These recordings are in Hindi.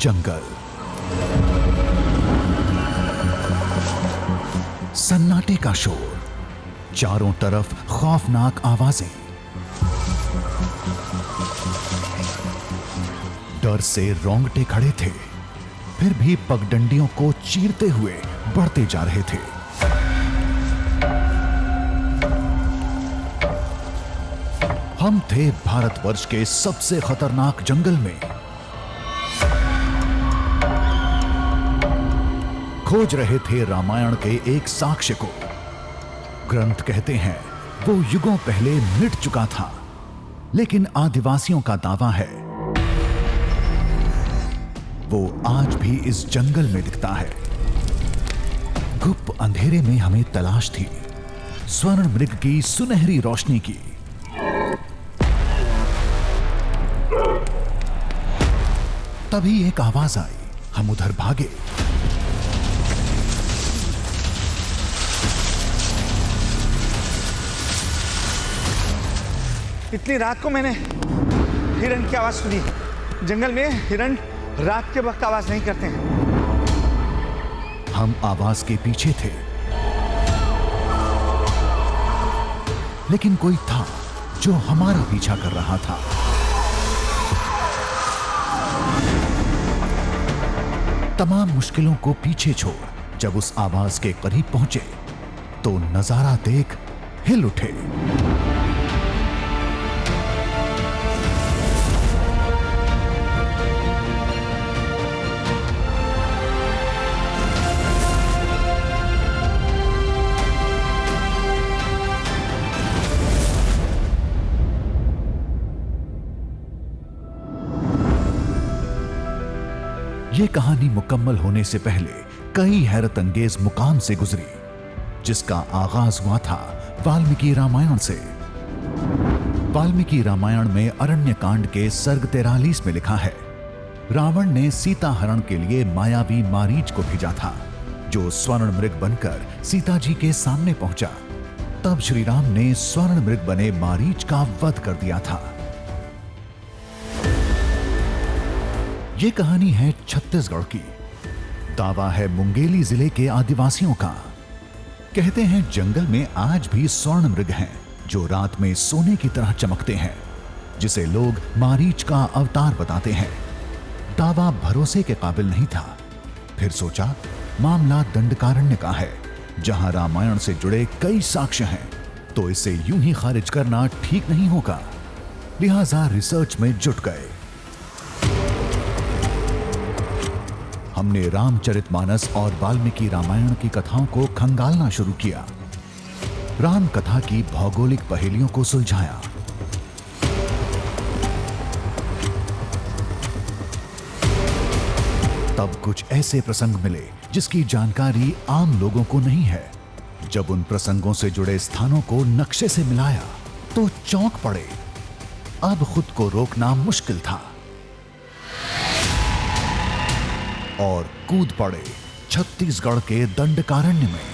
जंगल। सन्नाटे का शोर, चारों तरफ खौफनाक आवाजें। डर से रोंगटे खड़े थे, फिर भी पगडंडियों को चीरते हुए बढ़ते जा रहे थे। हम थे भारतवर्ष के सबसे खतरनाक जंगल में। खोज रहे थे रामायण के एक साक्ष्य को। ग्रंथ कहते हैं वो युगों पहले मिट चुका था, लेकिन आदिवासियों का दावा है वो आज भी इस जंगल में दिखता है। गुप्त अंधेरे में हमें तलाश थी स्वर्ण मृग की सुनहरी रोशनी की। तभी एक आवाज आई, हम उधर भागे। इतनी रात को मैंने हिरण की आवाज सुनी। जंगल में हिरण रात के वक्त आवाज नहीं करते हैं। हम आवाज के पीछे थे, लेकिन कोई था जो हमारा पीछा कर रहा था। तमाम मुश्किलों को पीछे छोड़ जब उस आवाज के करीब पहुंचे तो नजारा देख हिल उठे। ये कहानी मुकम्मल होने से पहले कई हैरत अंगेज मुकाम से गुजरी, जिसका आगाज हुआ था वाल्मीकि रामायण से। वाल्मीकि रामायण में अरण्य कांड के सर्ग 43 में लिखा है, रावण ने सीता हरण के लिए मायावी मारीच को भेजा था, जो स्वर्ण मृग बनकर सीता जी के सामने पहुंचा। तब श्री राम ने स्वर्ण मृग बने मारीच का वध कर दिया था। ये कहानी है छत्तीसगढ़ की। दावा है मुंगेली जिले के आदिवासियों का। कहते हैं जंगल में आज भी स्वर्ण मृग हैं जो रात में सोने की तरह चमकते हैं, जिसे लोग मारीच का अवतार बताते हैं। दावा भरोसे के काबिल नहीं था। फिर सोचा मामला दंडकारण्य का है, जहां रामायण से जुड़े कई साक्ष्य हैं, तो इसे यूं ही खारिज करना ठीक नहीं होगा। लिहाजा रिसर्च में जुट गए। हमने रामचरितमानस और वाल्मीकि रामायण की कथाओं को खंगालना शुरू किया। राम कथा की भौगोलिक पहेलियों को सुलझाया। तब कुछ ऐसे प्रसंग मिले जिसकी जानकारी आम लोगों को नहीं है। जब उन प्रसंगों से जुड़े स्थानों को नक्शे से मिलाया तो चौंक पड़े। अब खुद को रोकना मुश्किल था और कूद पड़े छत्तीसगढ़ के दंडकारण्य में।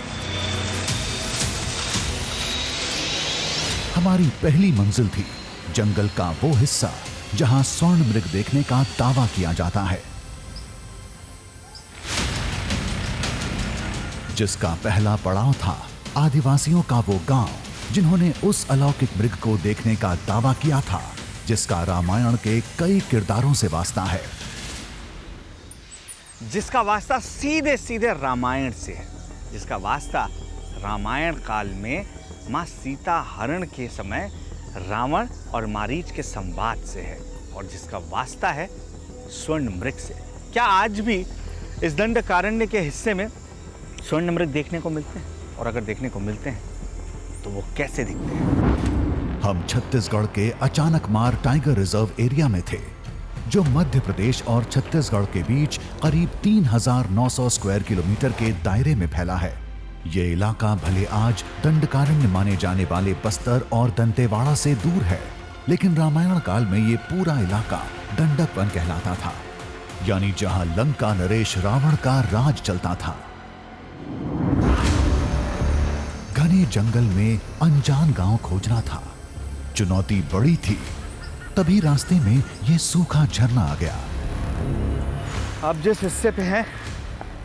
हमारी पहली मंजिल थी जंगल का वो हिस्सा जहां स्वर्ण मृग देखने का दावा किया जाता है, जिसका पहला पड़ाव था आदिवासियों का वो गांव जिन्होंने उस अलौकिक मृग को देखने का दावा किया था, जिसका रामायण के कई किरदारों से वास्ता है। जिसका वास्ता सीधे सीधे रामायण से है, जिसका वास्ता रामायण काल में माँ सीता हरण के समय रावण और मारीच के संवाद से है, और जिसका वास्ता है स्वर्ण मृग से। क्या आज भी इस दंडकारण्य के हिस्से में स्वर्ण मृग देखने को मिलते हैं? और अगर देखने को मिलते हैं तो वो कैसे दिखते हैं? हम छत्तीसगढ़ के अचानक मार टाइगर रिजर्व एरिया में थे, जो मध्य प्रदेश और छत्तीसगढ़ के बीच करीब 3900 स्क्वायर किलोमीटर के दायरे में फैला है। ये इलाका भले आज दंडकारण्य माने जाने वाले बस्तर और दंतेवाड़ा से दूर है, लेकिन रामायण काल में ये पूरा इलाका दंडक वन कहलाता था, यानी जहां लंका नरेश रावण का राज चलता था। घने जंगल में अनजान गांव खोजना था। चुनौती बड़ी थी। तभी रास्ते में यह सूखा झरना आ गया। अब जिस हिस्से पे हैं,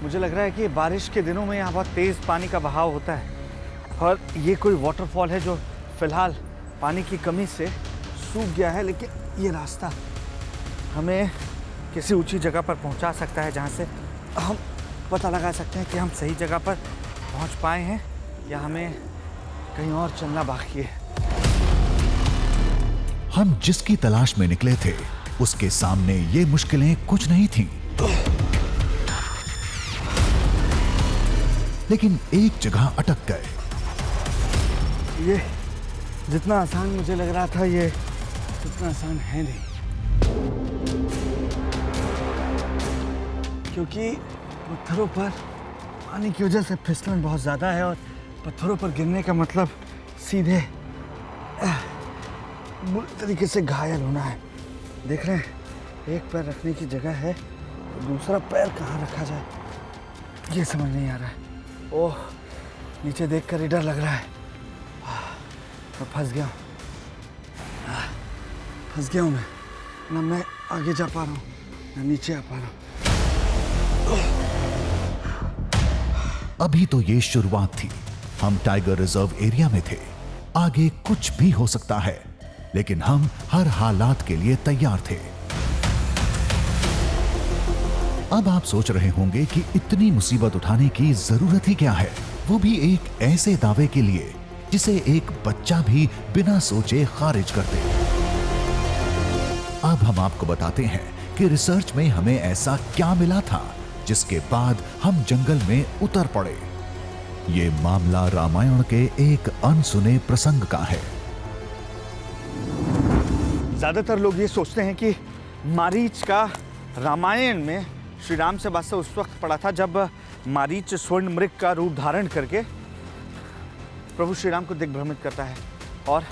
मुझे लग रहा है कि बारिश के दिनों में यहाँ बहुत तेज़ पानी का बहाव होता है और ये कोई वाटरफॉल है जो फिलहाल पानी की कमी से सूख गया है, लेकिन ये रास्ता हमें किसी ऊंची जगह पर पहुंचा सकता है जहाँ से हम पता लगा सकते हैं कि हम सही जगह पर पहुंच पाए हैं या हमें कहीं और चलना बाकी है। हम जिसकी तलाश में निकले थे उसके सामने ये मुश्किलें कुछ नहीं थीं। लेकिन एक जगह अटक गए। ये जितना आसान मुझे लग रहा था ये उतना आसान है नहीं, क्योंकि पत्थरों पर पानी की वजह से फिसलन बहुत ज़्यादा है और पत्थरों पर गिरने का मतलब सीधे बुरी तरीके से घायल होना है। देख रहे हैं, एक पैर रखने की जगह है, दूसरा पैर कहाँ रखा जाए ये समझ नहीं आ रहा है। ओह, नीचे देखकर ही डर लग रहा है। मैं फंस गया हूँ, फंस गया हूँ मैं। ना मैं आगे जा पा रहा हूँ ना नीचे आ पा रहा हूँ। अभी तो ये शुरुआत थी। हम टाइगर रिजर्व एरिया में थे, आगे कुछ भी हो सकता है, लेकिन हम हर हालात के लिए तैयार थे। अब आप सोच रहे होंगे कि इतनी मुसीबत उठाने की जरूरत ही क्या है, वो भी एक ऐसे दावे के लिए जिसे एक बच्चा भी बिना सोचे खारिज कर दे। अब हम आपको बताते हैं कि रिसर्च में हमें ऐसा क्या मिला था जिसके बाद हम जंगल में उतर पड़े। ये मामला रामायण के एक अनसुने प्रसंग का है। ज्यादातर लोग ये सोचते हैं कि मारीच का रामायण में श्री राम से वास्ता उस वक्त पड़ा था जब मारीच स्वर्ण मृग का रूप धारण करके प्रभु श्री राम को दिग्भ्रमित करता है और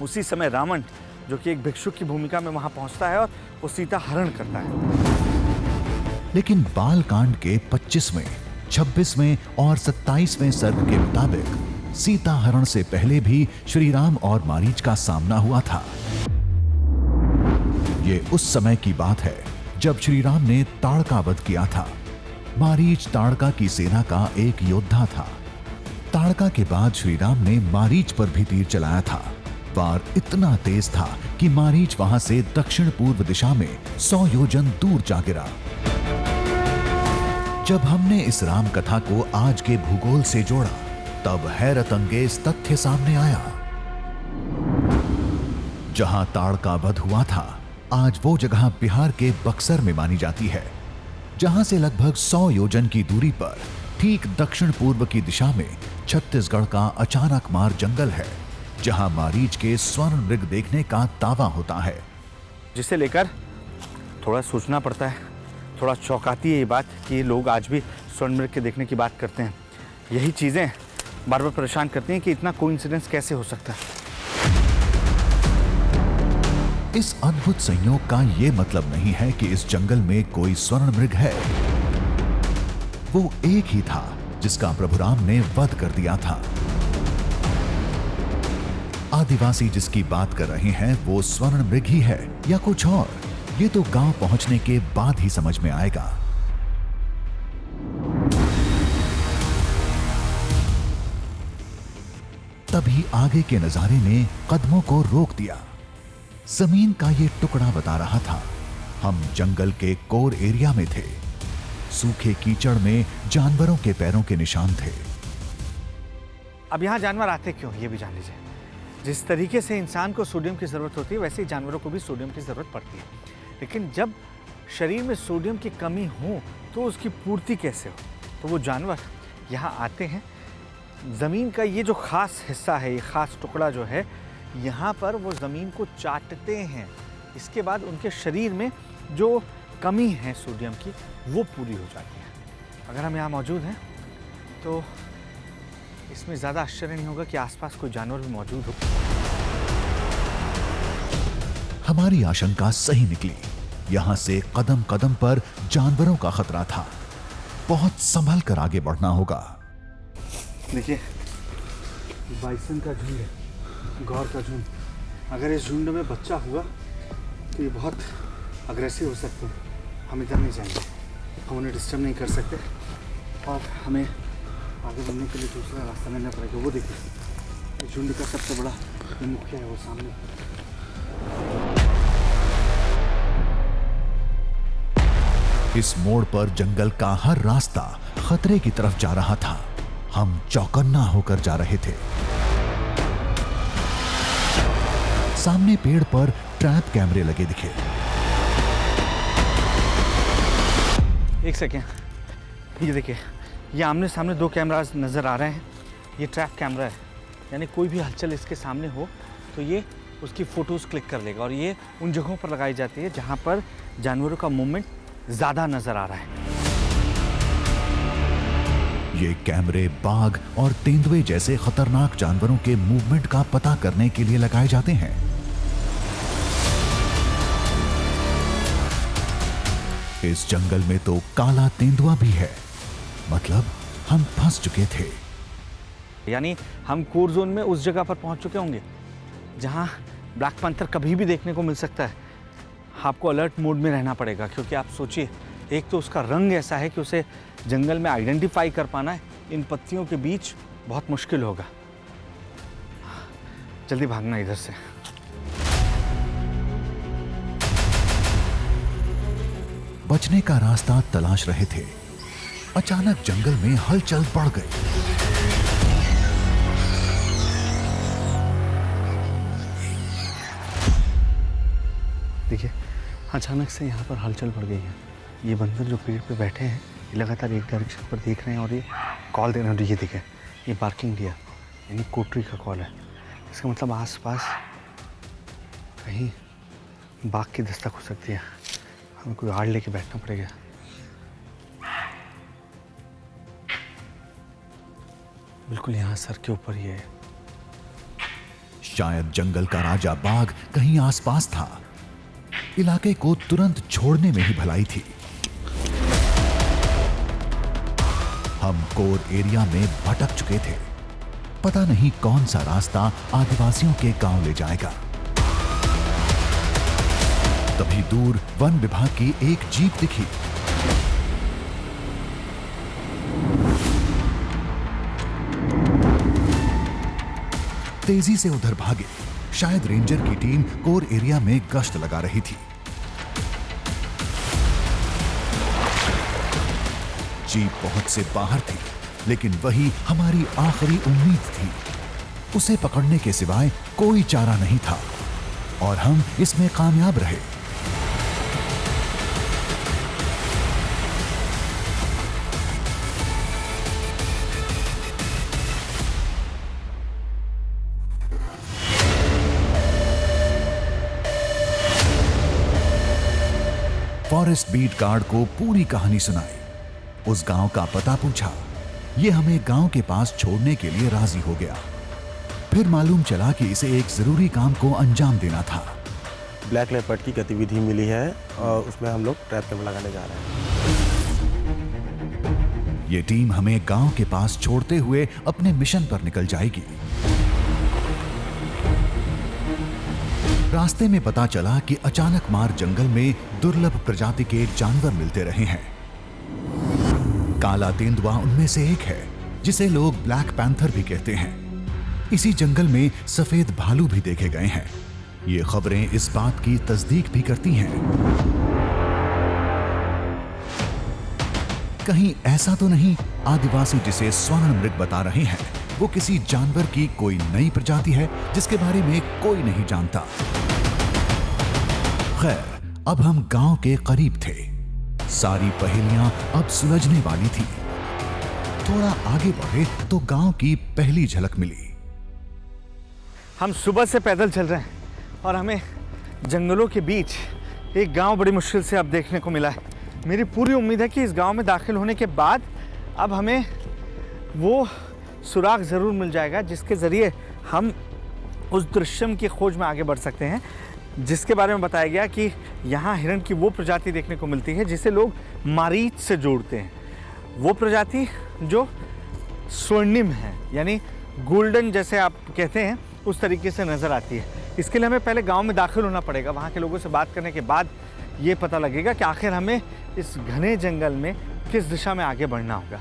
उसी समय रावण, जो कि एक भिक्षुक की भूमिका में वहां पहुंचता है और वो सीता हरण करता है। लेकिन बालकांड के 25वें, 26वें और 27वें सर्ग के मुताबिक सीता हरण से पहले भी श्री राम और मारीच का सामना हुआ था। ये उस समय की बात है जब श्री राम ने ताड़का वध किया था। मारीच ताड़का की सेना का एक योद्धा था। ताड़का के बाद श्री राम ने मारीच पर भी तीर चलाया था। वार इतना तेज था कि मारीच वहां से दक्षिण पूर्व दिशा में 100 योजन दूर जा गिरा। जब हमने इस राम कथा को आज के भूगोल से जोड़ा, तब हैरत अंगेज तथ्य सामने आया। जहां ताड़का वध हुआ था, आज वो जगह बिहार के बक्सर में मानी जाती है, जहां से लगभग 100 योजन की दूरी पर ठीक दक्षिण पूर्व की दिशा में छत्तीसगढ़ का अचानक मार जंगल है, जहां मारीच के स्वर्ण मृग देखने का दावा होता है। जिसे लेकर थोड़ा सोचना पड़ता है, थोड़ा चौंकाती है ये बात कि लोग आज भी स्वर्ण मृग के देखने की बात करते हैं। यही चीज़ें बार बार परेशान करती हैं कि इतना कोइंसिडेंस कैसे हो सकता है। इस अद्भुत संयोग का ये मतलब नहीं है कि इस जंगल में कोई स्वर्ण मृग है। वो एक ही था जिसका प्रभु राम ने वध कर दिया था। आदिवासी जिसकी बात कर रहे हैं वो स्वर्ण मृग ही है या कुछ और, ये तो गांव पहुंचने के बाद ही समझ में आएगा। तभी आगे के नजारे ने कदमों को रोक दिया। जमीन का ये टुकड़ा बता रहा था हम जंगल के कोर एरिया में थे। सूखे कीचड़ में जानवरों के पैरों के निशान थे। अब यहाँ जानवर आते क्यों, ये भी जान लीजिए। जिस तरीके से इंसान को सोडियम की ज़रूरत होती है, वैसे ही जानवरों को भी सोडियम की ज़रूरत पड़ती है। लेकिन जब शरीर में सोडियम की कमी हो तो उसकी पूर्ति कैसे हो? तो वो जानवर यहाँ आते हैं। ज़मीन का ये जो ख़ास हिस्सा है, ये ख़ास टुकड़ा जो है, यहाँ पर वो ज़मीन को चाटते हैं। इसके बाद उनके शरीर में जो कमी है सोडियम की, वो पूरी हो जाती है। अगर हम यहाँ मौजूद हैं तो इसमें ज़्यादा आश्चर्य नहीं होगा कि आसपास कोई जानवर भी मौजूद हो। हमारी आशंका सही निकली। यहां से कदम कदम पर जानवरों का खतरा था। बहुत संभल कर आगे बढ़ना होगा। देखिए, बाइसन का झुंड है, गौर का झुंड। अगर इस झुंड में बच्चा हुआ तो ये बहुत अग्रेसिव हो सकते हैं। हम इधर नहीं जाएंगे, हम उन्हें डिस्टर्ब नहीं कर सकते और हमें आगे बढ़ने के लिए दूसरा रास्ता लेना पड़ेगा। वो देखिए, झुंड का सबसे बड़ा मुखिया है वो सामने। इस मोड़ पर जंगल का हर रास्ता खतरे की तरफ जा रहा था। हम चौकन्ना होकर जा रहे थे। सामने पेड़ पर ट्रैप कैमरे लगे दिखे। एक सेकेंड, ये देखिए, ये आमने सामने 2 कैमरास नज़र आ रहे हैं। ये ट्रैप कैमरा है, यानी कोई भी हलचल इसके सामने हो तो ये उसकी फ़ोटोज़ क्लिक कर लेगा और ये उन जगहों पर लगाई जाती है जहाँ पर जानवरों का मूवमेंट ज़्यादा नज़र आ रहा है। ये कैमरे बाघ और तेंदुए जैसे खतरनाक जानवरों के मूवमेंट का पता करने के लिए लगाए जाते हैं। इस जंगल में तो काला तेंदुआ भी है, मतलब हम फंस चुके थे। यानी हम कोर जोन में उस जगह पर पहुंच चुके होंगे जहां ब्लैक पैंथर कभी भी देखने को मिल सकता है। आपको अलर्ट मोड में रहना पड़ेगा, क्योंकि आप सोचिए, एक तो उसका रंग ऐसा है कि उसे जंगल में आइडेंटिफाई कर पाना है इन पत्तियों के बीच बहुत मुश्किल होगा। जल्दी भागना इधर से। बचने का रास्ता तलाश रहे थे, अचानक जंगल में हलचल बढ़ गई। देखिए, अचानक से यहाँ पर हलचल बढ़ गई है। ये बंदर जो पेड़ पे बैठे हैं, ये लगातार एक डायरेक्शन पर देख रहे हैं और ये कॉल दे रहे हैं। ये देखिए, ये बार्किंग दिया, यानी कोटरी का कॉल है। इसका मतलब आसपास कहीं बाघ की दस्तक हो सकती है। हमें कोई आड़ लेके बैठना पड़ेगा। बिल्कुल यहाँ सर के ऊपर ये है। शायद जंगल का राजा बाघ कहीं आसपास था। इलाके को तुरंत छोड़ने में ही भलाई थी। हम कोर एरिया में भटक चुके थे। पता नहीं कौन सा रास्ता आदिवासियों के गांव ले जाएगा। तभी दूर वन विभाग की एक जीप दिखी। तेजी से उधर भागे। शायद रेंजर की टीम कोर एरिया में गश्त लगा रही थी। जीप पहुंच से बाहर थी, लेकिन वही हमारी आखिरी उम्मीद थी। उसे पकड़ने के सिवाय कोई चारा नहीं था और हम इसमें कामयाब रहे। फॉरेस्ट बीट गार्ड को पूरी कहानी सुनाई, उस गांव का पता पूछा। ये हमें गांव के पास छोड़ने के लिए राजी हो गया। फिर मालूम चला कि इसे एक जरूरी काम को अंजाम देना था। ब्लैक लेपर्ड की गतिविधि मिली है और उसमें हम लोग ट्रैप कैमरा लगाने जा रहे हैं। ये टीम हमें गांव के पास छोड़ते हुए अपने मिशन पर निकल जाएगी। रास्ते में पता चला कि अचानक मार जंगल में दुर्लभ प्रजाति के जानवर मिलते रहे हैं। काला तेंदुआ उनमें से एक है, जिसे लोग ब्लैक पैंथर भी कहते हैं। इसी जंगल में सफेद भालू भी देखे गए हैं। ये खबरें इस बात की तस्दीक भी करती हैं। कहीं ऐसा तो नहीं आदिवासी जिसे स्वर्ण मृग बता रहे हैं वो किसी जानवर की कोई नई प्रजाति है जिसके बारे में कोई नहीं जानता। खैर, अब हम गांव के करीब थे। सारी पहेलियां अब सुलझने वाली थी। थोड़ा आगे बढ़े तो गांव की पहली झलक मिली। हम सुबह से पैदल चल रहे हैं और हमें जंगलों के बीच एक गांव बड़ी मुश्किल से अब देखने को मिला है। मेरी पूरी उम्मीद है कि इस गांव में दाखिल होने के बाद अब हमें वो सुराग ज़रूर मिल जाएगा जिसके ज़रिए हम उस दृश्यम की खोज में आगे बढ़ सकते हैं, जिसके बारे में बताया गया कि यहाँ हिरण की वो प्रजाति देखने को मिलती है जिसे लोग मारीच से जोड़ते हैं। वो प्रजाति जो स्वर्णिम है, यानी गोल्डन जैसे आप कहते हैं, उस तरीके से नज़र आती है। इसके लिए हमें पहले गांव में दाखिल होना पड़ेगा। वहाँ के लोगों से बात करने के बाद ये पता लगेगा कि आखिर हमें इस घने जंगल में किस दिशा में आगे बढ़ना होगा।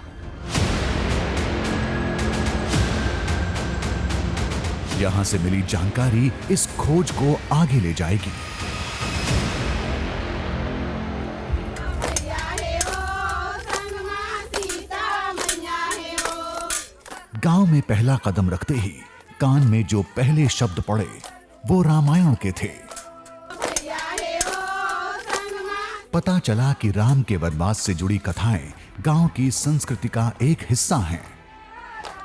यहां से मिली जानकारी इस खोज को आगे ले जाएगी। गांव में पहला कदम रखते ही कान में जो पहले शब्द पड़े वो रामायण के थे। पता चला कि राम के वनवास से जुड़ी कथाएं गांव की संस्कृति का एक हिस्सा हैं।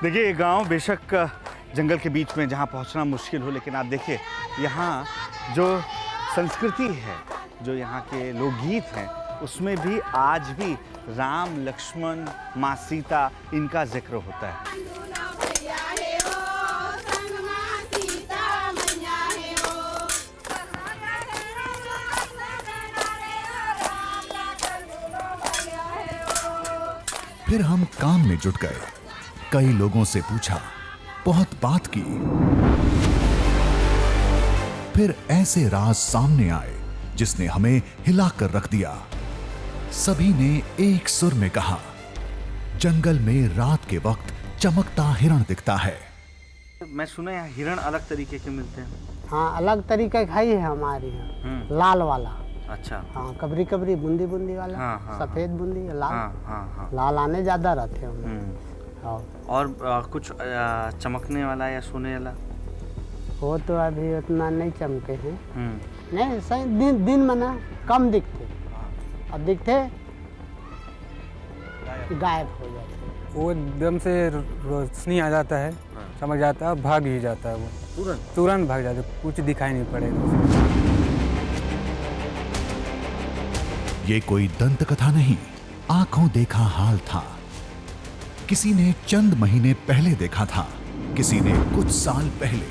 देखिए, ये गांव बेशक जंगल के बीच में जहां पहुंचना मुश्किल हो, लेकिन आप देखिए यहाँ जो संस्कृति है, जो यहाँ के लोकगीत हैं, उसमें भी आज भी राम, लक्ष्मण, माँ सीता, इनका जिक्र होता है। फिर हम काम में जुट गए। कई लोगों से पूछा, बहुत बात की। फिर ऐसे राज सामने आए जिसने हमें हिलाकर रख दिया। सभी ने एक सुर में कहा, जंगल में रात के वक्त चमकता हिरण दिखता है। मैं सुना यहाँ हिरण अलग तरीके के मिलते हैं। हाँ, अलग तरीके का ही है हमारे यहाँ। लाल वाला। अच्छा। हाँ, कबरी कबरी बूंदी बूंदी वाला। हाँ, सफेद बूंदी, लाल। हाँ। लाल आने ज्यादा रहते हैं। और कुछ चमकने वाला या सोने वाला? वो तो अभी उतना नहीं चमके हैं। नहीं, सही दिन में ना कम दिखते, और दिखते गायब हो जाते। वो एकदम से रोशनी आ जाता है, चमक जाता है, भाग ही जाता है। वो तुरंत भाग जाता है, कुछ दिखाई नहीं पड़ेगा। ये कोई दंत कथा नहीं, आंखों देखा हाल था। किसी ने चंद महीने पहले देखा था, किसी ने कुछ साल पहले।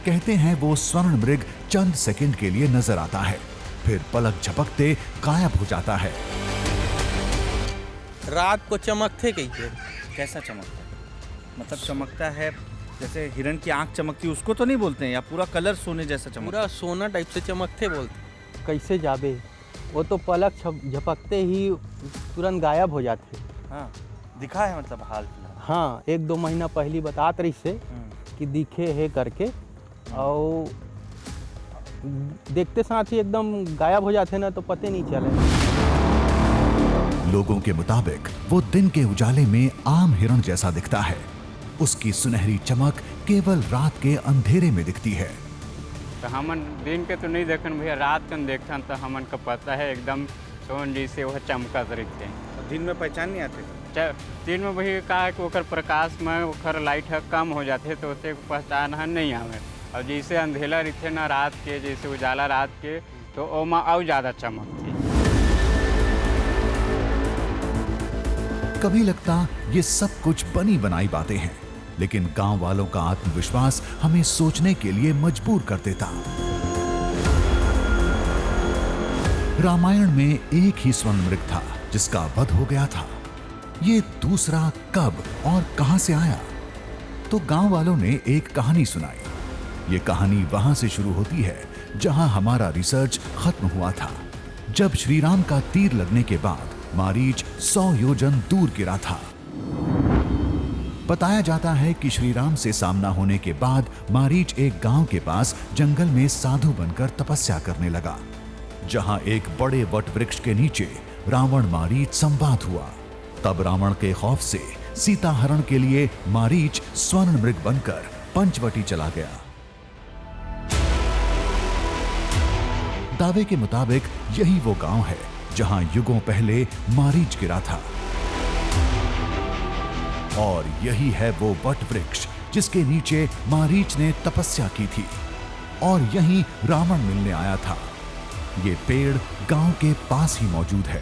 कहते हैं वो स्वर्ण मृग चंद सेकंड के लिए नजर आता है, फिर पलक झपकते गायब हो जाता है। रात को चमकते कैसे? कैसा चमकता है? मतलब चमकता है जैसे हिरण की आंख चमकती है, उसको तो नहीं बोलते हैं, या पूरा कलर सोने जैसा चमकता? पूरा सोना टाइप से चमकते बोलते। कैसे जाबे, वो तो पलक झपकते ही तुरंत गायब हो जाते। हाँ, दिखा है मतलब हाल फिलहाल? हाँ, 1-2 महीना पहली बतात रही से कि दिखे है करके, और देखते साथ ही एकदम गायब हो जाते ना, तो पते नहीं चले। लोगों के मुताबिक वो दिन के उजाले में आम हिरण जैसा दिखता है। उसकी सुनहरी चमक केवल रात के अंधेरे में दिखती है। तो हमन दिन के तो नहीं देखन भैया, रात के देखन तो हमन का पता है एकदम सोन जैसे वह चमकत रहते हैं। दिन में पहचान नहीं आते? दिन में वही का है कि ओकर प्रकाश में ओकर लाइट है कम हो जाते, तो उसे पहचान नहीं आवे। और जैसे अंधेला रहते ना रात के, जैसे उजाला रात के, तो ओमा और ज़्यादा चमकती। कभी लगता ये सब कुछ बनी बनाई बातें हैं, लेकिन गांव वालों का आत्मविश्वास हमें सोचने के लिए मजबूर कर देता। रामायण में एक ही स्वर्ण मृग था जिसका वध हो गया था। ये दूसरा कब और कहां से आया? तो गांव वालों ने एक कहानी सुनाई। ये कहानी वहां से शुरू होती है जहां हमारा रिसर्च खत्म हुआ था, जब श्री राम का तीर लगने के बाद मारीच 100 योजन दूर गिरा था। बताया जाता है कि श्री राम से सामना होने के बाद मारीच एक गांव के पास जंगल में साधु बनकर तपस्या करने लगा, जहां एक बड़े वट वृक्ष के नीचे रावण मारीच संवाद हुआ। तब रावण के खौफ से सीता हरण के लिए मारीच स्वर्ण मृग बनकर पंचवटी चला गया। दावे के मुताबिक यही वो गांव है जहां युगों पहले मारीच गिरा था, और यही है वो वट वृक्ष जिसके नीचे मारीच ने तपस्या की थी, और यहीं रावण मिलने आया था। ये पेड़ गांव के पास ही मौजूद है।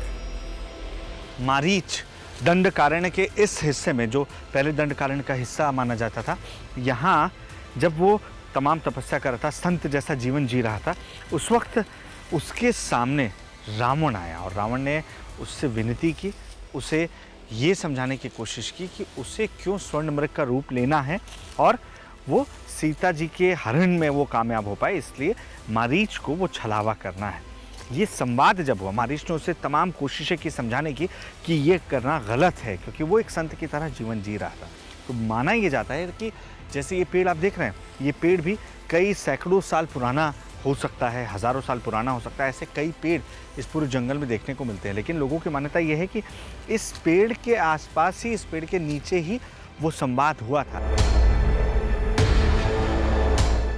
मारीच दंडकारण्य के इस हिस्से में, जो पहले दंडकारण्य का हिस्सा माना जाता था, यहाँ जब वो तमाम तपस्या कर रहा था, संत जैसा जीवन जी रहा था, उस वक्त उसके सामने रावण आया और रावण ने उससे विनती की, उसे ये समझाने की कोशिश की कि उसे क्यों स्वर्ण मृग का रूप लेना है और वो सीता जी के हरण में वो कामयाब हो पाए, इसलिए मारीच को वो छलावा करना है। ये संवाद जब हुआ, मारीच ने उसे तमाम कोशिशें की समझाने की कि ये करना गलत है, क्योंकि वो एक संत की तरह जीवन जी रहा था। तो माना ये जाता है कि जैसे ये पेड़ आप देख रहे हैं, ये पेड़ भी कई सैकड़ों साल पुराना हो सकता है, हज़ारों साल पुराना हो सकता है। ऐसे कई पेड़ इस पूरे जंगल में देखने को मिलते हैं, लेकिन लोगों की मान्यता यह है कि इस पेड़ के आसपास ही, इस पेड़ के नीचे ही वो संवाद हुआ था।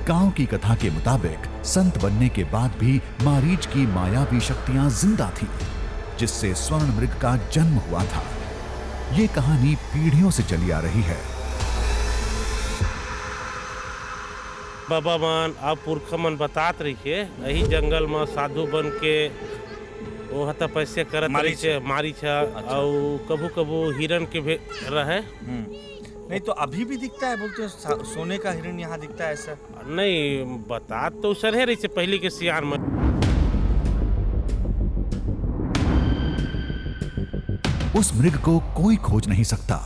गांव की कथा के मुताबिक संत बनने के बाद भी मारीच की मायावी शक्तियां जिंदा थीं, जिससे स्वर्ण मृग का जन्म हुआ था। ये कहानी पीढ़ियों से चली आ रही है। बाबा मन आप पुरख मन बतात रहिए, यही जंगल में साधु बन के वो हता पैसे करत मारीच और कभू कभू हिरण के भी रहे। नहीं तो अभी भी दिखता है, बोलते हैं सोने का हिरण यहाँ दिखता है, ऐसा नहीं बता तो सर है रही से पहले के सियार में। उस मृग को कोई खोज नहीं सकता,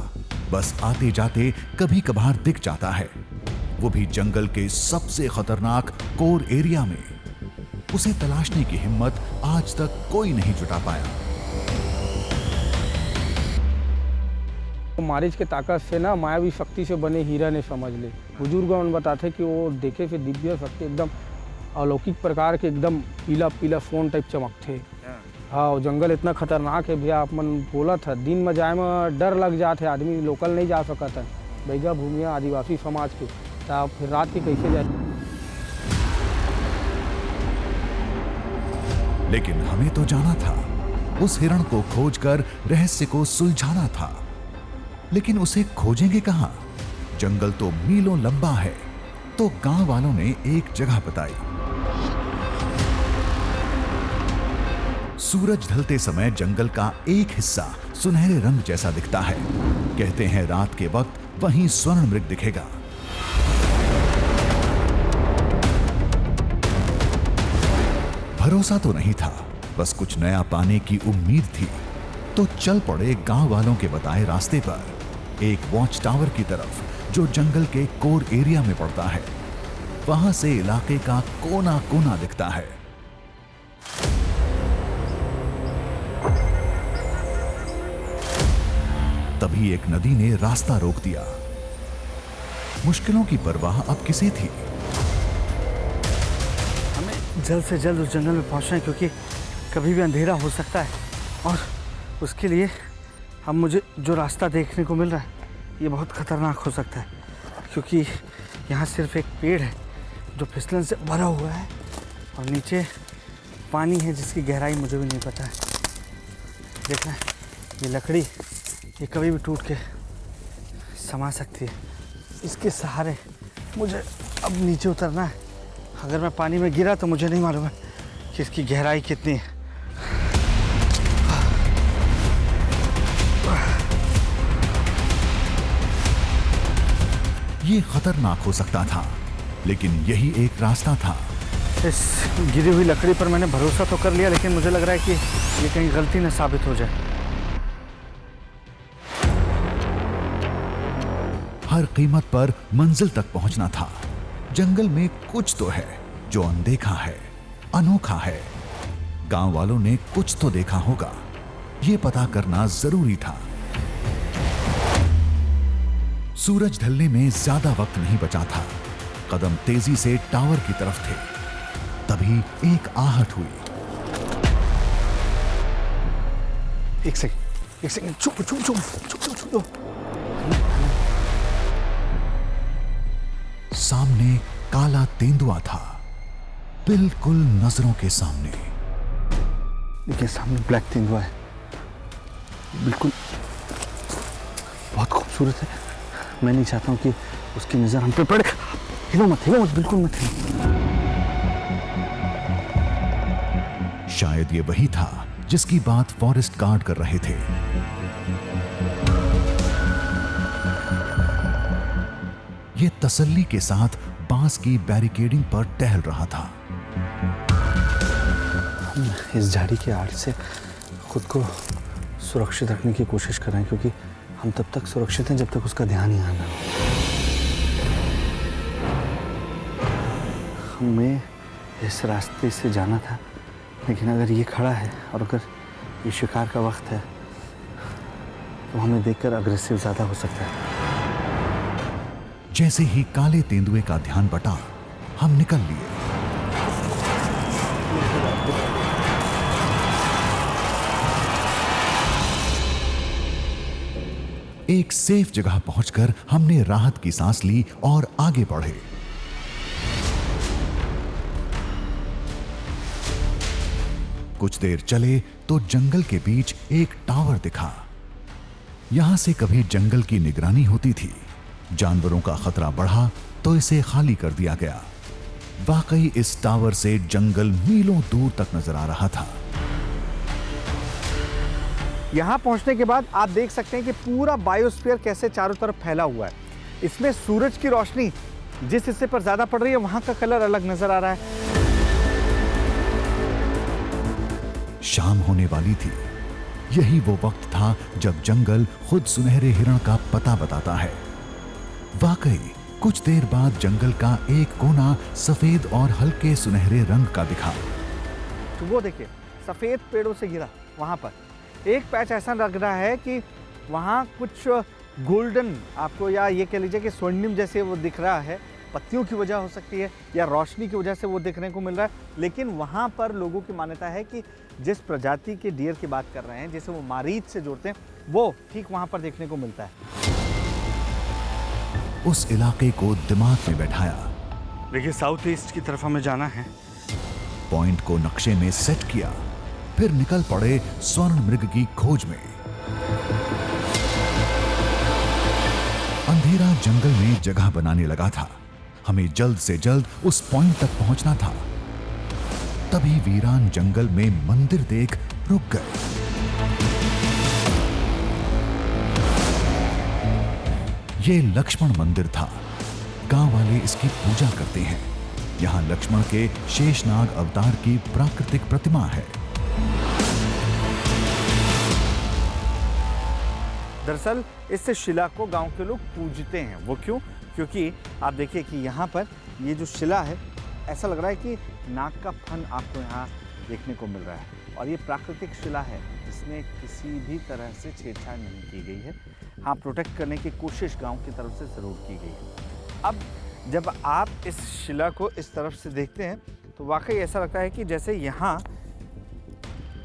बस आते जाते कभी कभार दिख जाता है, वो भी जंगल के सबसे खतरनाक कोर एरिया में। उसे तलाशने की हिम्मत आज तक कोई नहीं जुटा पाया। मारीच के ताकत से ना मायावी शक्ति से बने हीरा ने समझ ले। बुजुर्गों ने बताते कि वो देखे से दिव्य शक्ति एकदम अलौकिक प्रकार के, एकदम पीला पीला सोन टाइप चमकते। हाँ, जंगल इतना खतरनाक है भैया, आप मन बोला था दिन में जाए में डर लग जाते, आदमी लोकल नहीं जा सकता है, बैगा भूमिया आदिवासी समाज के, तो फिर रात के कैसे जाए। लेकिन हमें तो जाना था, उस हिरण को खोजकर रहस्य को सुलझाना था। लेकिन उसे खोजेंगे कहां? जंगल तो मीलों लंबा है। तो गांव वालों ने एक जगह बताई। सूरज ढलते समय जंगल का एक हिस्सा सुनहरे रंग जैसा दिखता है। कहते हैं रात के वक्त वहीं स्वर्ण मृग दिखेगा। भरोसा तो नहीं था, बस कुछ नया पाने की उम्मीद थी। तो चल पड़े गांव वालों के बताए रास्ते पर, एक वॉच टावर की तरफ जो जंगल के कोर एरिया में पड़ता है। वहां से इलाके का कोना कोना दिखता है। तभी एक नदी ने रास्ता रोक दिया। मुश्किलों की परवाह अब किसे थी? हमें जल्द से जल्द उस जंगल में पहुंचना है, क्योंकि कभी भी अंधेरा हो सकता है। और उसके लिए अब मुझे जो रास्ता देखने को मिल रहा है ये बहुत ख़तरनाक हो सकता है, क्योंकि यहाँ सिर्फ एक पेड़ है जो फिसलन से भरा हुआ है और नीचे पानी है जिसकी गहराई मुझे भी नहीं पता है। देखना, ये लकड़ी ये कभी भी टूट के समा सकती है। इसके सहारे मुझे अब नीचे उतरना है। अगर मैं पानी में गिरा तो मुझे नहीं मालूम है कि इसकी गहराई कितनी है। ये खतरनाक हो सकता था, लेकिन यही एक रास्ता था। इस गिरी हुई लकड़ी पर मैंने भरोसा तो कर लिया, लेकिन मुझे लग रहा है कि ये कहीं गलती न साबित हो जाए। हर कीमत पर मंजिल तक पहुंचना था। जंगल में कुछ तो है जो अनदेखा है, अनोखा है। गांव वालों ने कुछ तो देखा होगा, ये पता करना जरूरी था। सूरज ढलने में ज्यादा वक्त नहीं बचा था। कदम तेजी से टावर की तरफ थे। तभी एक आहट हुई। एक सेकंड, चुप चुप चुप चुप चुप चुप। सामने काला तेंदुआ था, बिल्कुल नजरों के सामने। देखिए, सामने ब्लैक तेंदुआ है, बिल्कुल बहुत खूबसूरत है। मैं नहीं चाहता हूँ कि उसकी नजर हम पे पड़े। हिलो मत, बिल्कुल मत हिलो। शायद ये वही था जिसकी बात फॉरेस्ट गार्ड कर रहे थे। ये तसल्ली के साथ बांस की बैरिकेडिंग पर टहल रहा था। हम इस झाड़ी के आड़ से खुद को सुरक्षित रखने की कोशिश कर रहे हैं, क्योंकि हम तब तक सुरक्षित हैं जब तक उसका ध्यान ही आना। हमें इस रास्ते से जाना था, लेकिन अगर ये खड़ा है और अगर ये शिकार का वक्त है तो हमें देखकर अग्रेसिव ज़्यादा हो सकता है। जैसे ही काले तेंदुए का ध्यान बटा, हम निकल लिए। एक सेफ जगह पहुंचकर हमने राहत की सांस ली और आगे बढ़े। कुछ देर चले तो जंगल के बीच एक टावर दिखा। यहां से कभी जंगल की निगरानी होती थी। जानवरों का खतरा बढ़ा तो इसे खाली कर दिया गया। वाकई इस टावर से जंगल मीलों दूर तक नजर आ रहा था। यहाँ पहुँचने के बाद आप देख सकते हैं कि पूरा बायोस्फीयर कैसे चारों तरफ फैला हुआ है। इसमें सूरज की रोशनी जिस हिस्से पर ज़्यादा पड़ रही है वहाँ का कलर अलग नज़र आ रहा है। शाम होने वाली थी। यही वो वक्त था जब जंगल खुद सुनहरे हिरण का पता बताता है। वाकई कुछ देर बाद जंगल का एक कोना सफेद और हल्के सुनहरे रंग का दिखा। तो वो देखिए सफ़ेद पेड़ों से घिरा वहाँ पर एक पैच ऐसा लग रहा है कि वहाँ कुछ गोल्डन आपको, या ये कह लीजिए कि स्वर्णिम जैसे वो दिख रहा है। पत्तियों की वजह हो सकती है या रोशनी की वजह से वो देखने को मिल रहा है। लेकिन वहाँ पर लोगों की मान्यता है कि जिस प्रजाति के डियर की बात कर रहे हैं, जिसे वो मारीच से जोड़ते हैं, वो ठीक वहाँ पर देखने को मिलता है। उस इलाके को दिमाग में बैठाया। देखिए साउथ ईस्ट की तरफ हमें जाना है। पॉइंट को नक्शे में सेट किया, फिर निकल पड़े स्वर्ण मृग की खोज में। अंधेरा जंगल में जगह बनाने लगा था। हमें जल्द से जल्द उस पॉइंट तक पहुंचना था। तभी वीरान जंगल में मंदिर देख रुक गए। ये लक्ष्मण मंदिर था। गांव वाले इसकी पूजा करते हैं। यहां लक्ष्मण के शेषनाग अवतार की प्राकृतिक प्रतिमा है। दरअसल इस शिला को गांव के लोग पूजते हैं। वो क्यों? क्योंकि आप देखिए कि यहाँ पर ये जो शिला है, ऐसा लग रहा है कि नाग का फन आपको यहाँ देखने को मिल रहा है। और ये प्राकृतिक शिला है, इसमें किसी भी तरह से छेड़छाड़ नहीं की गई है। हाँ, प्रोटेक्ट करने की कोशिश गांव की तरफ से ज़रूर की गई है। अब जब आप इस शिला को इस तरफ से देखते हैं तो वाकई ऐसा लगता है कि जैसे यहाँ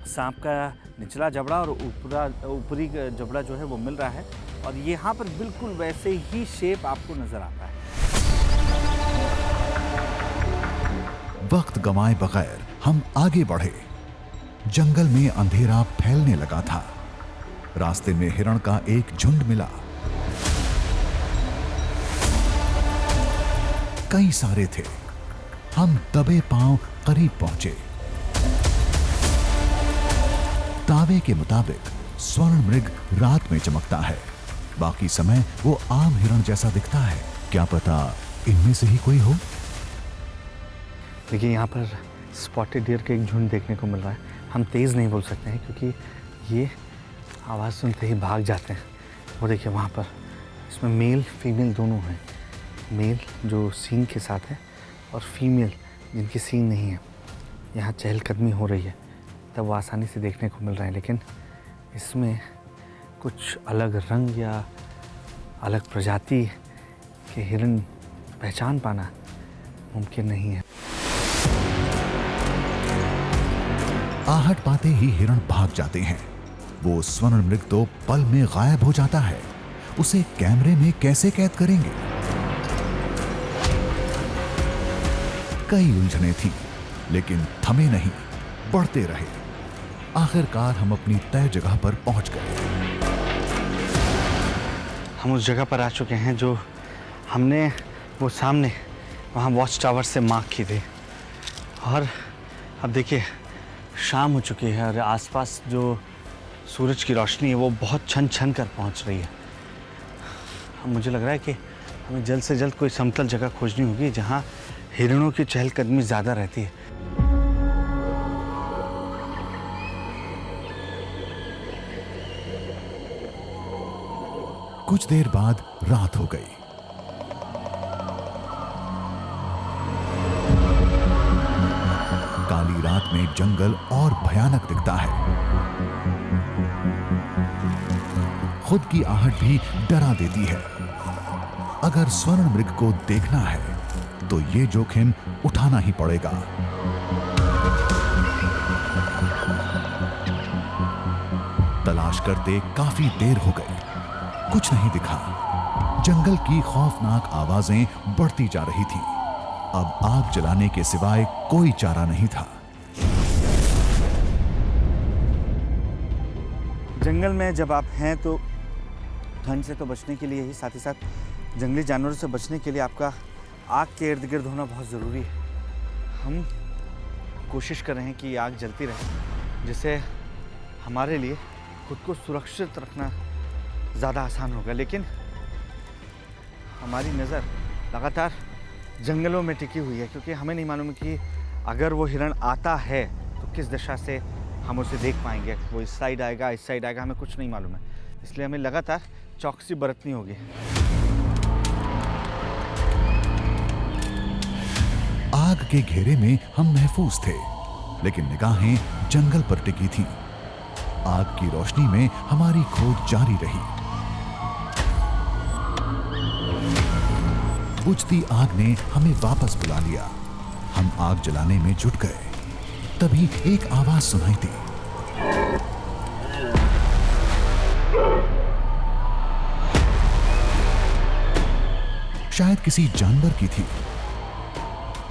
सांप का निचला जबड़ा और ऊपरी जबड़ा जो है वो मिल रहा है, और यहाँ पर बिल्कुल वैसे ही शेप आपको नजर आता है। वक्त गंवाए बगैर हम आगे बढ़े। जंगल में अंधेरा फैलने लगा था। रास्ते में हिरण का एक झुंड मिला। कई सारे थे। हम दबे पांव करीब पहुंचे। दावे के मुताबिक स्वर्ण मृग रात में चमकता है, बाकी समय वो आम हिरण जैसा दिखता है। क्या पता इनमें से ही कोई हो। देखिए यहाँ पर स्पॉटेड डियर के एक झुंड देखने को मिल रहा है। हम तेज़ नहीं बोल सकते हैं क्योंकि ये आवाज़ सुनते ही भाग जाते हैं। वो देखिए वहाँ पर, इसमें मेल फीमेल दोनों हैं। मेल जो सींग के साथ है और फीमेल जिनकी सींग नहीं है। यहाँ चहलकदमी हो रही है, तब वो आसानी से देखने को मिल रहा है। लेकिन इसमें कुछ अलग रंग या अलग प्रजाति के हिरण पहचान पाना मुमकिन नहीं है। आहट पाते ही हिरण भाग जाते हैं। वो स्वर्ण मृग तो पल में गायब हो जाता है। उसे कैमरे में कैसे कैद करेंगे? कई उलझने थी, लेकिन थमे नहीं, बढ़ते रहे। आखिरकार हम अपनी तय जगह पर पहुंच गए। हम उस जगह पर आ चुके हैं जो हमने वो सामने वहाँ वॉच टावर से मार्क की थी। और अब देखिए शाम हो चुकी है और आसपास जो सूरज की रोशनी है वो बहुत छन छन कर पहुँच रही है। अब मुझे लग रहा है कि हमें जल्द से जल्द कोई समतल जगह खोजनी होगी जहाँ हिरणों की चहलकदमी ज़्यादा रहती है। कुछ देर बाद रात हो गई। काली रात रात में जंगल और भयानक दिखता है। खुद की आहट भी डरा देती है। अगर स्वर्ण मृग को देखना है तो ये जोखिम उठाना ही पड़ेगा। तलाश करते काफी देर हो गई, कुछ नहीं दिखा। जंगल की खौफनाक आवाजें बढ़ती जा रही थी। अब आग जलाने के सिवाय कोई चारा नहीं था। जंगल में जब आप हैं तो ठंड से तो बचने के लिए ही, साथ ही साथ जंगली जानवरों से बचने के लिए आपका आग के इर्द गिर्द होना बहुत ज़रूरी है। हम कोशिश कर रहे हैं कि आग जलती रहे, जिससे हमारे लिए खुद को सुरक्षित रखना ज़्यादा आसान होगा। लेकिन हमारी नज़र लगातार जंगलों में टिकी हुई है, क्योंकि हमें नहीं मालूम कि अगर वो हिरण आता है तो किस दिशा से हम उसे देख पाएंगे। वो इस साइड आएगा, इस साइड आएगा, हमें कुछ नहीं मालूम है। इसलिए हमें लगातार चौकसी बरतनी होगी। आग के घेरे में हम महफूज थे, लेकिन निगाहें जंगल पर टिकी थीं। आग की रोशनी में हमारी खोज जारी रही। बुझती आग ने हमें वापस बुला लिया। हम आग जलाने में जुट गए। तभी एक आवाज सुनाई दी। शायद किसी जानवर की थी।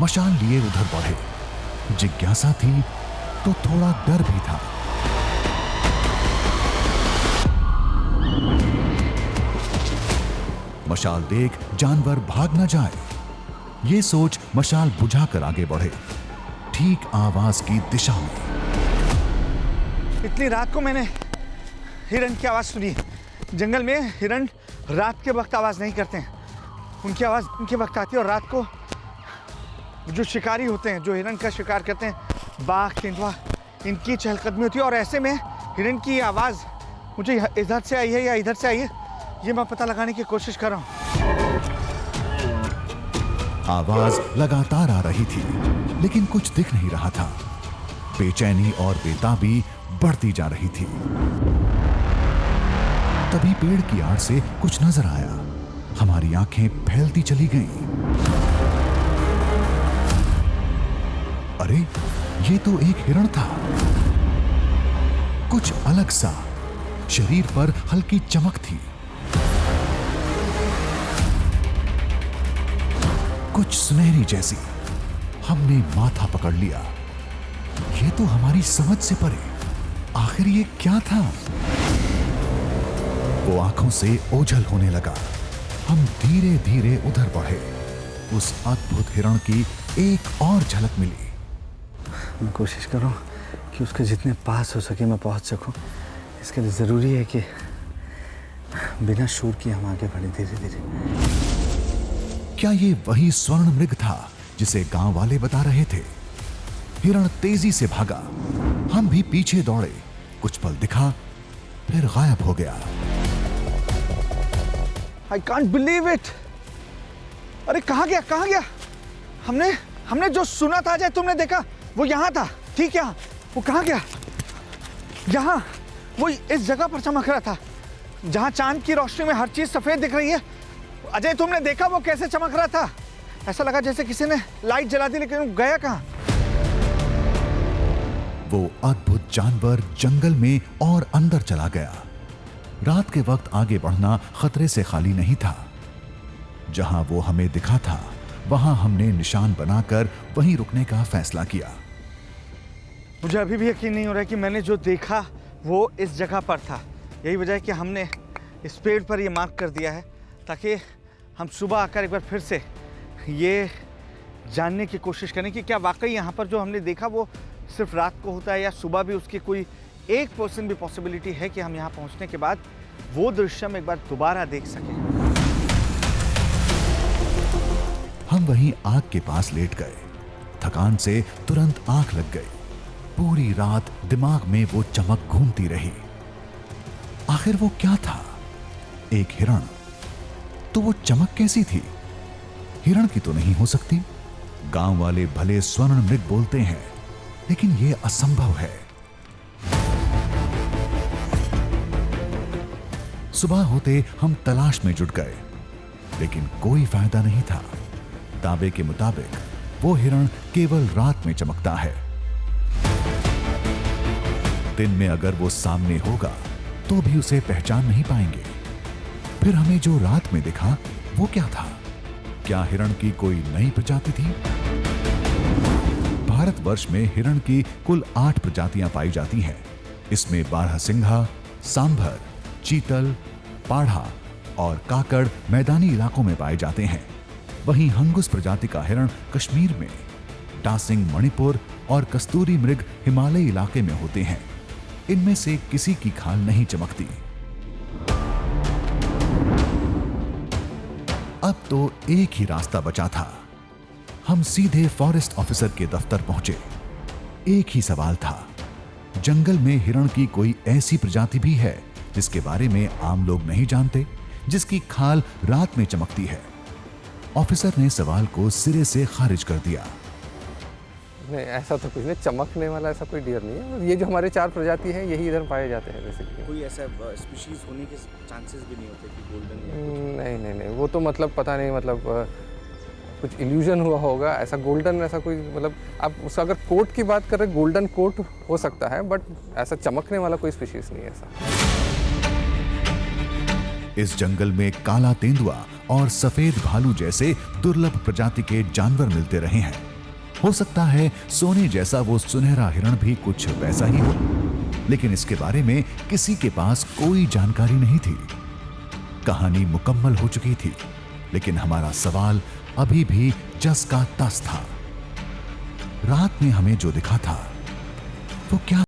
मशाल लिए उधर बढ़े। जिज्ञासा थी तो थोड़ा डर भी था। मशाल देख जानवर भाग न जाए, ये सोच मशाल बुझाकर आगे बढ़े, ठीक आवाज की दिशा में। इतनी रात को मैंने हिरण की आवाज सुनी है। जंगल में हिरण रात के वक्त आवाज नहीं करते हैं। उनकी आवाज उनके वक्त आती है, और रात को जो शिकारी होते हैं, जो हिरण का शिकार करते हैं, बाघ, तेंदुआ, इनकी चहलकदमी होती है। और ऐसे में हिरण की आवाज मुझे इधर से आई है या इधर से आई है, ये मैं पता लगाने की कोशिश कर रहा हूं। आवाज लगातार आ रही थी, लेकिन कुछ दिख नहीं रहा था। बेचैनी और बेताबी बढ़ती जा रही थी। तभी पेड़ की आड़ से कुछ नजर आया। हमारी आंखें फैलती चली गईं। अरे, ये तो एक हिरण था। कुछ अलग सा, शरीर पर हल्की चमक थी। कुछ सुनहरी जैसी। हमने माथा पकड़ लिया। ये तो हमारी समझ से परे। आखिर ये क्या था? वो आंखों से ओझल होने लगा। हम धीरे धीरे उधर बढ़े। उस अद्भुत हिरण की एक और झलक मिली। मैं कोशिश कर रहा हूं कि उसके जितने पास हो सके मैं पहुंच सकूं। इसके लिए जरूरी है कि बिना शोर किए हम आगे बढ़े धीरे धीरे। क्या ये वही स्वर्ण मृग था जिसे गांव वाले बता रहे थे? हिरण तेजी से भागा। हम भी पीछे दौड़े। कुछ पल दिखा, फिर गायब हो गया। I can't believe it! अरे कहाँ गया, कहाँ गया? हमने जो सुना था, अजय, तुमने देखा, वो यहाँ था, ठीक है? वो कहाँ गया? यहाँ, वो इस जगह पर चमक रहा था, जहाँ चांद की रोशनी में हर चीज सफेद दिख रही है। अजय, तुमने देखा वो कैसे चमक रहा था? ऐसा लगा जैसे किसी ने लाइट जला दी, लेकिन वो गया कहाँ? वो अद्भुत जानवर जंगल में और अंदर चला गया। रात के वक्त आगे बढ़ना खतरे से खाली नहीं था। जहां वो हमें दिखा था, वहां हमने निशान बनाकर वहीं रुकने का फैसला किया। मुझे अभी भी यकीन नहीं हो रहा है कि मैंने जो देखा वो इस जगह पर था। यही वजह है कि हमने इस पेड़ पर ये मार्क कर दिया है, ताकि हम सुबह आकर एक बार फिर से ये जानने की कोशिश करें कि क्या वाकई यहाँ पर जो हमने देखा वो सिर्फ रात को होता है, या सुबह भी उसकी कोई 1% भी पॉसिबिलिटी है कि हम यहाँ पहुँचने के बाद वो दृश्य हम एक बार दोबारा देख सकें। हम वहीं आग के पास लेट गए। थकान से तुरंत आंख लग गई। पूरी रात दिमाग में वो चमक घूमती रही। आखिर वो क्या था? एक हिरण। तो वो चमक कैसी थी? हिरण की तो नहीं हो सकती। गांव वाले भले स्वर्ण मृग बोलते हैं, लेकिन यह असंभव है। सुबह होते हम तलाश में जुट गए, लेकिन कोई फायदा नहीं था। दावे के मुताबिक वो हिरण केवल रात में चमकता है। दिन में अगर वो सामने होगा तो भी उसे पहचान नहीं पाएंगे। फिर हमें जो रात में दिखा वो क्या था? क्या हिरण की कोई नई प्रजाति थी? भारतवर्ष में हिरण की कुल 8 प्रजातियां पाई जाती हैं। इसमें बारहसिंघा, सांभर, चीतल, पाढ़ा और काकड़ मैदानी इलाकों में पाए जाते हैं। वहीं हंगुस प्रजाति का हिरण कश्मीर में, डासिंग मणिपुर और कस्तूरी मृग हिमालयी इलाके में होते हैं। इनमें से किसी की खाल नहीं चमकती। अब तो एक ही रास्ता बचा था। हम सीधे फॉरेस्ट ऑफिसर के दफ्तर पहुंचे। एक ही सवाल था, जंगल में हिरण की कोई ऐसी प्रजाति भी है जिसके बारे में आम लोग नहीं जानते, जिसकी खाल रात में चमकती है? ऑफिसर ने सवाल को सिरे से खारिज कर दिया। नहीं, ऐसा तो कुछ नहीं, चमकने वाला ऐसा कोई डियर नहीं है। ये जो हमारे 4 प्रजाति हैं यही इधर पाए जाते हैं बेसिकली। कोई ऐसा स्पीशीज होने के चांसेस भी नहीं होते कि गोल्डन? नहीं, वो तो मतलब पता नहीं, मतलब कुछ इल्यूजन हुआ होगा। ऐसा गोल्डन ऐसा कोई, मतलब आप उसका अगर कोट की बात करें, गोल्डन कोट हो सकता है, बट ऐसा चमकने वाला कोई स्पीशीज नहीं है ऐसा। इस जंगल में काला तेंदुआ और सफेद भालू जैसे दुर्लभ प्रजाति के जानवर मिलते रहे हैं। हो सकता है सोने जैसा वो सुनहरा हिरण भी कुछ वैसा ही हो, लेकिन इसके बारे में किसी के पास कोई जानकारी नहीं थी। कहानी मुकम्मल हो चुकी थी, लेकिन हमारा सवाल अभी भी जस का तस था। रात में हमें जो दिखा था वो क्या